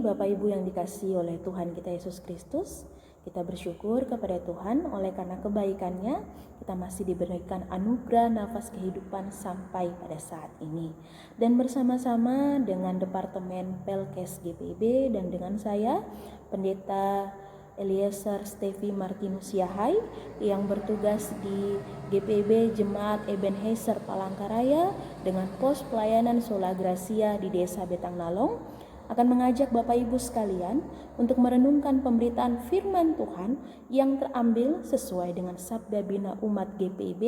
Bapak Ibu yang dikasihi oleh Tuhan kita Yesus Kristus, kita bersyukur kepada Tuhan oleh karena kebaikannya kita masih diberikan anugerah nafas kehidupan sampai pada saat ini. Dan bersama-sama dengan Departemen Pelkes GPIB dan dengan saya, Pendeta Eliezer Stevi Martinus Yahai yang bertugas di GPIB Jemaat Ebenezer Palangkaraya dengan pos pelayanan Sola Gracia di Desa Betang Nalong, akan mengajak Bapak Ibu sekalian untuk merenungkan pemberitaan firman Tuhan yang terambil sesuai dengan sabda bina umat GPIB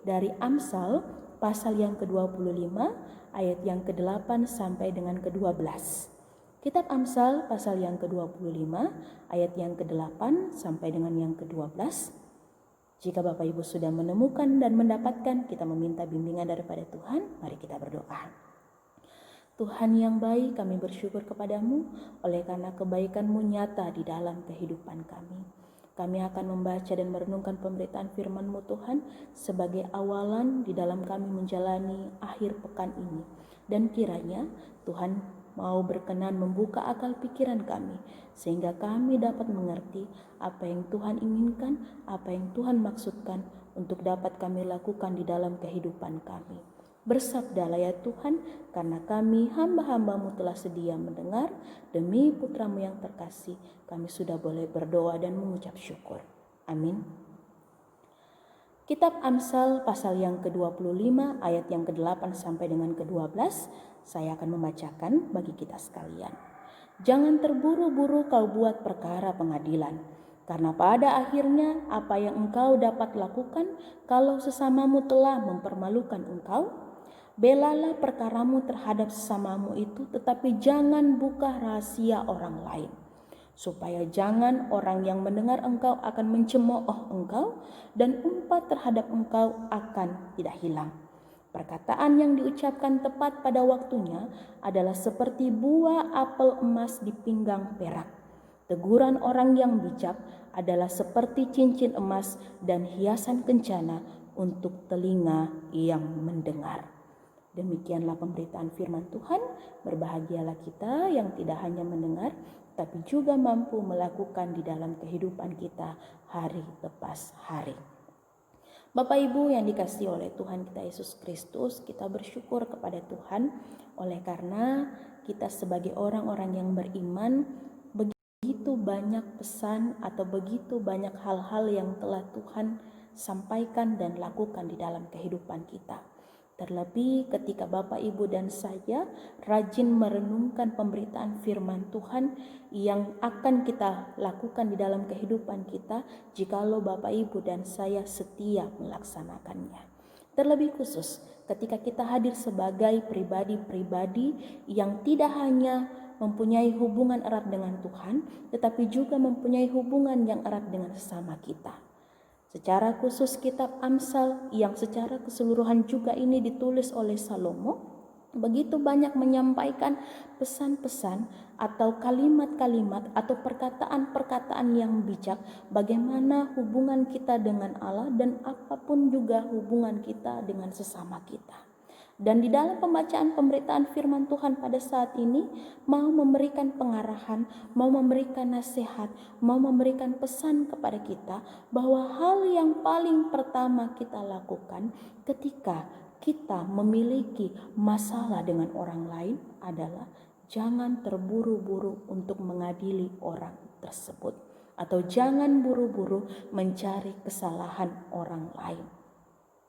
dari Amsal pasal yang ke-25 ayat yang ke-8 sampai dengan ke-12. Kitab Amsal pasal yang ke-25 ayat yang ke-8 sampai dengan yang ke-12. Jika Bapak Ibu sudah menemukan dan mendapatkan, kita meminta bimbingan daripada Tuhan. Mari kita berdoa. Tuhan yang baik, kami bersyukur kepadamu oleh karena kebaikan-Mu nyata di dalam kehidupan kami. Kami akan membaca dan merenungkan pemberitaan firman-Mu Tuhan sebagai awalan di dalam kami menjalani akhir pekan ini. Dan kiranya Tuhan mau berkenan membuka akal pikiran kami sehingga kami dapat mengerti apa yang Tuhan inginkan, apa yang Tuhan maksudkan untuk dapat kami lakukan di dalam kehidupan kami. Bersabdalah ya Tuhan, karena kami hamba-hamba-Mu telah sedia mendengar, demi Putra-Mu yang terkasih, kami sudah boleh berdoa dan mengucap syukur. Amin. Kitab Amsal pasal yang ke-25 ayat yang ke-8 sampai dengan ke-12, saya akan membacakan bagi kita sekalian. Jangan terburu-buru kau buat perkara pengadilan, karena pada akhirnya apa yang engkau dapat lakukan kalau sesamamu telah mempermalukan engkau? Belalah perkaramu terhadap sesamamu itu, tetapi jangan buka rahasia orang lain, supaya jangan orang yang mendengar engkau akan mencemooh engkau dan umpat terhadap engkau akan tidak hilang. Perkataan yang diucapkan tepat pada waktunya adalah seperti buah apel emas di pinggang perak. Teguran orang yang bijak adalah seperti cincin emas dan hiasan kencana untuk telinga yang mendengar. Demikianlah pemberitaan firman Tuhan. Berbahagialah kita yang tidak hanya mendengar, tapi juga mampu melakukan di dalam kehidupan kita hari lepas hari. Bapak Ibu yang dikasihi oleh Tuhan kita Yesus Kristus, kita bersyukur kepada Tuhan oleh karena kita sebagai orang-orang yang beriman, begitu banyak pesan atau begitu banyak hal-hal yang telah Tuhan sampaikan dan lakukan di dalam kehidupan kita. Terlebih ketika Bapak, Ibu, dan saya rajin merenungkan pemberitaan firman Tuhan yang akan kita lakukan di dalam kehidupan kita jikalau Bapak, Ibu, dan saya setia melaksanakannya. Terlebih khusus ketika kita hadir sebagai pribadi-pribadi yang tidak hanya mempunyai hubungan erat dengan Tuhan, tetapi juga mempunyai hubungan yang erat dengan sesama kita. Secara khusus kitab Amsal yang secara keseluruhan juga ini ditulis oleh Salomo, begitu banyak menyampaikan pesan-pesan atau kalimat-kalimat atau perkataan-perkataan yang bijak bagaimana hubungan kita dengan Allah dan apapun juga hubungan kita dengan sesama kita. Dan di dalam pembacaan pemberitaan firman Tuhan pada saat ini mau memberikan pengarahan, mau memberikan nasihat, mau memberikan pesan kepada kita bahwa hal yang paling pertama kita lakukan ketika kita memiliki masalah dengan orang lain adalah jangan terburu-buru untuk mengadili orang tersebut atau jangan buru-buru mencari kesalahan orang lain.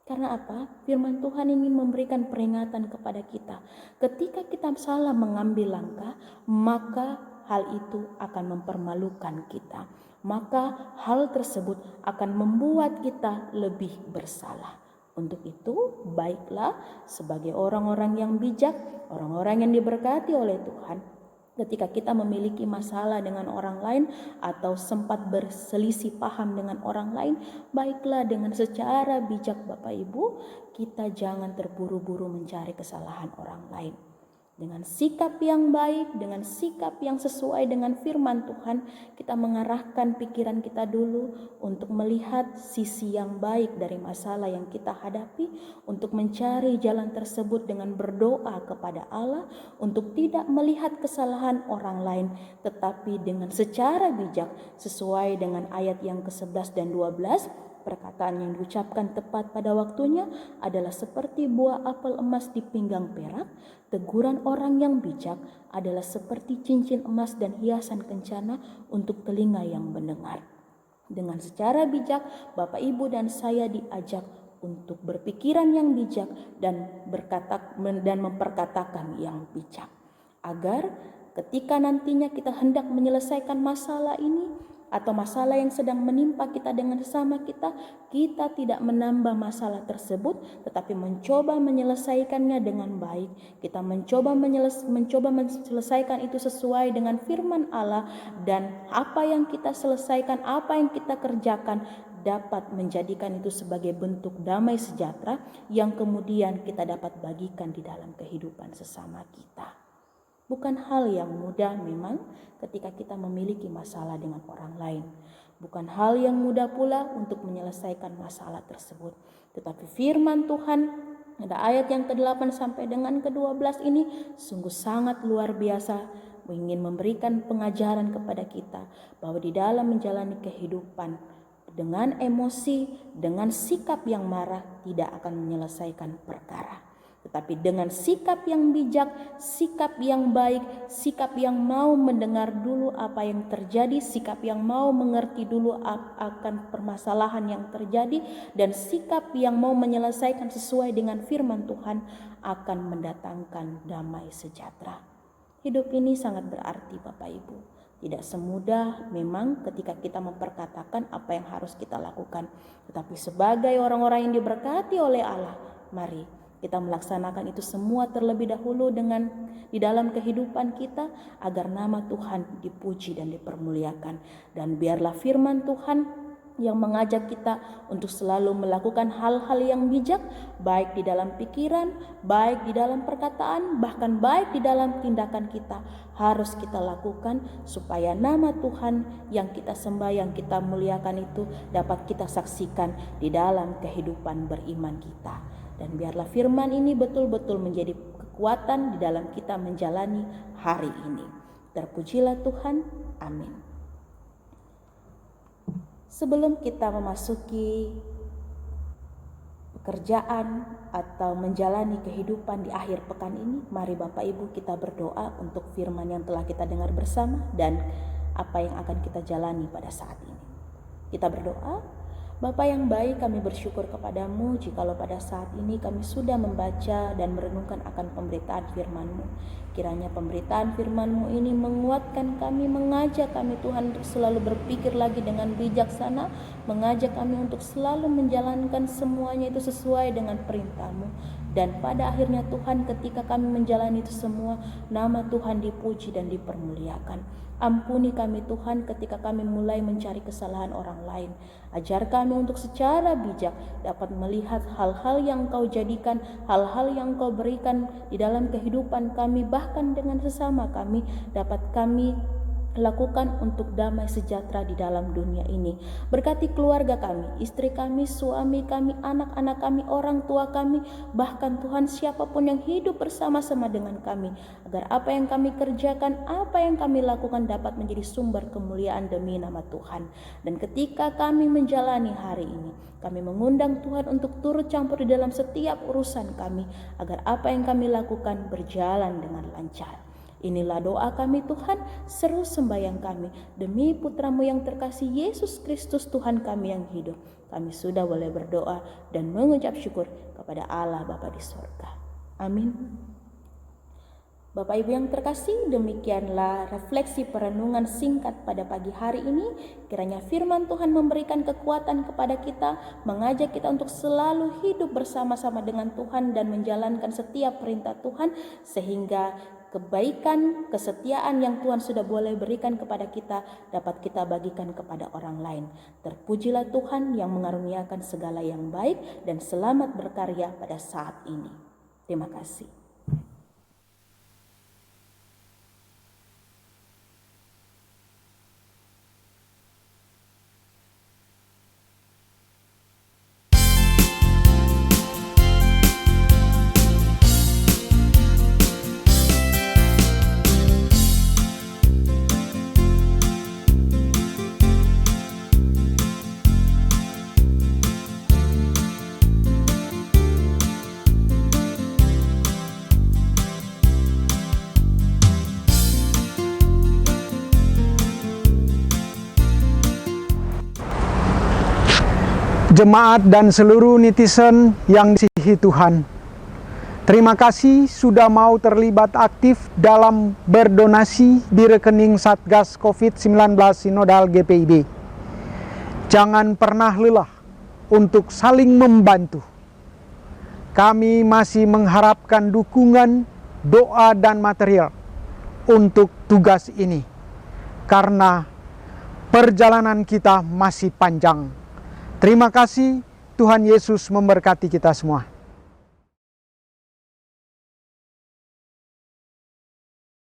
Karena apa? Firman Tuhan ingin memberikan peringatan kepada kita. Ketika kita salah mengambil langkah, maka hal itu akan mempermalukan kita. Maka hal tersebut akan membuat kita lebih bersalah. Untuk itu, baiklah sebagai orang-orang yang bijak, orang-orang yang diberkati oleh Tuhan, ketika kita memiliki masalah dengan orang lain atau sempat berselisih paham dengan orang lain, baiklah dengan secara bijak Bapak Ibu, kita jangan terburu-buru mencari kesalahan orang lain. Dengan sikap yang baik, dengan sikap yang sesuai dengan firman Tuhan, kita mengarahkan pikiran kita dulu untuk melihat sisi yang baik dari masalah yang kita hadapi, untuk mencari jalan tersebut dengan berdoa kepada Allah, untuk tidak melihat kesalahan orang lain, tetapi dengan secara bijak sesuai dengan ayat yang ke-11 dan 12, perkataan yang diucapkan tepat pada waktunya adalah seperti buah apel emas di pinggang perak. Teguran orang yang bijak adalah seperti cincin emas dan hiasan kencana untuk telinga yang mendengar. Dengan secara bijak, Bapak, Ibu, dan saya diajak untuk berpikiran yang bijak dan memperkatakan yang bijak. Agar ketika nantinya kita hendak menyelesaikan masalah ini, atau masalah yang sedang menimpa kita dengan sesama kita tidak menambah masalah tersebut, tetapi mencoba menyelesaikannya dengan baik. Kita mencoba menyelesaikan itu sesuai dengan firman Allah, dan apa yang kita selesaikan, apa yang kita kerjakan dapat menjadikan itu sebagai bentuk damai sejahtera yang kemudian kita dapat bagikan di dalam kehidupan sesama kita. Bukan hal yang mudah memang ketika kita memiliki masalah dengan orang lain. Bukan hal yang mudah pula untuk menyelesaikan masalah tersebut. Tetapi firman Tuhan pada ayat yang ke-8 sampai dengan ke-12 ini sungguh sangat luar biasa, ingin memberikan pengajaran kepada kita bahwa di dalam menjalani kehidupan dengan emosi, dengan sikap yang marah tidak akan menyelesaikan perkara. Tetapi dengan sikap yang bijak, sikap yang baik, sikap yang mau mendengar dulu apa yang terjadi, sikap yang mau mengerti dulu akan permasalahan yang terjadi, dan sikap yang mau menyelesaikan sesuai dengan firman Tuhan akan mendatangkan damai sejahtera. Hidup ini sangat berarti, Bapak Ibu. Tidak semudah memang ketika kita memperkatakan apa yang harus kita lakukan. Tetapi sebagai orang-orang yang diberkati oleh Allah, mari kita melaksanakan itu semua terlebih dahulu di dalam kehidupan kita, agar nama Tuhan dipuji dan dipermuliakan. Dan biarlah firman Tuhan yang mengajak kita untuk selalu melakukan hal-hal yang bijak, baik di dalam pikiran, baik di dalam perkataan, bahkan baik di dalam tindakan kita, harus kita lakukan supaya nama Tuhan yang kita sembah, yang kita muliakan itu dapat kita saksikan di dalam kehidupan beriman kita. Dan biarlah firman ini betul-betul menjadi kekuatan di dalam kita menjalani hari ini. Terpujilah Tuhan. Amin. Sebelum kita memasuki pekerjaan atau menjalani kehidupan di akhir pekan ini, mari Bapak Ibu kita berdoa untuk firman yang telah kita dengar bersama dan apa yang akan kita jalani pada saat ini. Kita berdoa. Bapa yang baik, kami bersyukur kepadamu jikalau pada saat ini kami sudah membaca dan merenungkan akan pemberitaan firman-Mu. Kiranya pemberitaan firman-Mu ini menguatkan kami, mengajak kami Tuhan untuk selalu berpikir lagi dengan bijaksana, mengajak kami untuk selalu menjalankan semuanya itu sesuai dengan perintah-Mu. Dan pada akhirnya Tuhan, ketika kami menjalani itu semua, nama Tuhan dipuji dan dipermuliakan. Ampuni kami Tuhan ketika kami mulai mencari kesalahan orang lain. Ajar kami untuk secara bijak dapat melihat hal-hal yang Kau jadikan, hal-hal yang Kau berikan di dalam kehidupan kami, bahkan dengan sesama kami, dapat kami lakukan untuk damai sejahtera di dalam dunia ini. Berkati keluarga kami, istri kami, suami kami, anak-anak kami, orang tua kami, bahkan Tuhan siapapun yang hidup bersama-sama dengan kami, agar apa yang kami kerjakan, apa yang kami lakukan dapat menjadi sumber kemuliaan demi nama Tuhan. Dan ketika kami menjalani hari ini, kami mengundang Tuhan untuk turut campur di dalam setiap urusan kami, agar apa yang kami lakukan berjalan dengan lancar. Inilah doa kami Tuhan, seru sembahyang kami demi putra-Mu yang terkasih Yesus Kristus Tuhan kami yang hidup. Kami sudah boleh berdoa dan mengucap syukur kepada Allah Bapa di surga. Amin. Bapak Ibu yang terkasih, demikianlah refleksi perenungan singkat pada pagi hari ini. Kiranya firman Tuhan memberikan kekuatan kepada kita, mengajak kita untuk selalu hidup bersama-sama dengan Tuhan dan menjalankan setiap perintah Tuhan, sehingga kebaikan, kesetiaan yang Tuhan sudah boleh berikan kepada kita dapat kita bagikan kepada orang lain. Terpujilah Tuhan yang mengaruniakan segala yang baik, dan selamat berkarya pada saat ini. Terima kasih. jemaat dan seluruh netizen yang dikasihi Tuhan. Terima kasih sudah mau terlibat aktif dalam berdonasi di rekening Satgas COVID-19 Sinodal GPIB. Jangan pernah lelah untuk saling membantu. Kami masih mengharapkan dukungan, doa, dan material untuk tugas ini, karena perjalanan kita masih panjang. Terima kasih, Tuhan Yesus memberkati kita semua.